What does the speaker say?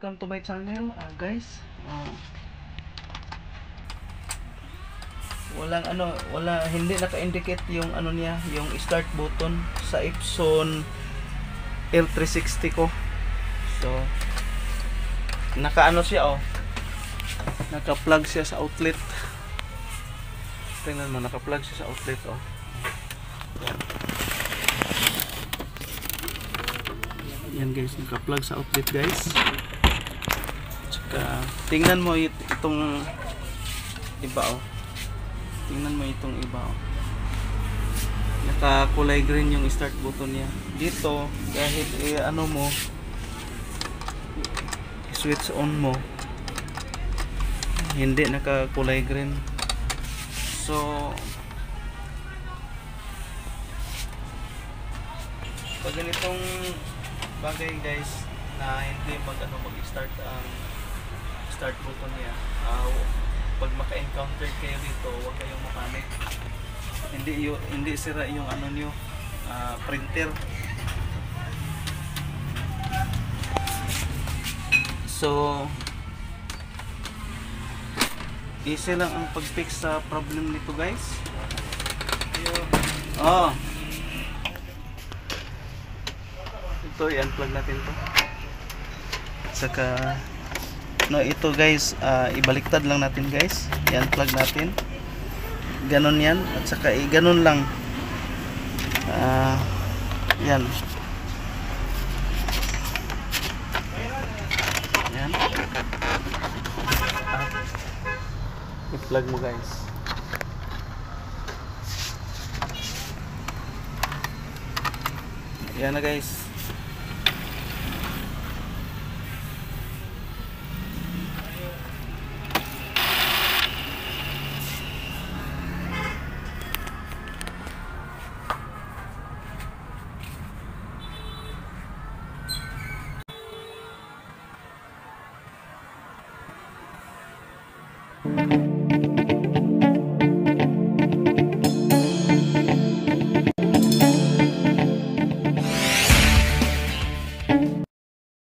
welcome to my channel, guys. Hindi naka-indicate yung ano niya, yung start button sa Epson L360 ko. So naka-ano siya, naka-plug siya sa outlet. Tingnan mo, naka-plug siya sa outlet, Yan guys, naka-plug sa outlet guys. Tsaka tingnan mo itong iba, tingnan mo itong iba, naka-kulay green yung start button niya. Dito kahit ano mo, switch on mo, hindi naka-kulay green. So pag ganitong bagay guys na hindi mag-start ang start button niya, pag maka-encounter kayo dito, huwag kayong mapanic. Hindi sira yung ano niyo, printer. So easy lang ang pag-fix sa problem nito guys. Ito, i-unplug natin to. Saka ito guys, ibaliktad lang natin guys. I-unplug natin. Ganon yan. At saka ganon lang. Yan. Yan. I-plug mo guys. Yan na guys.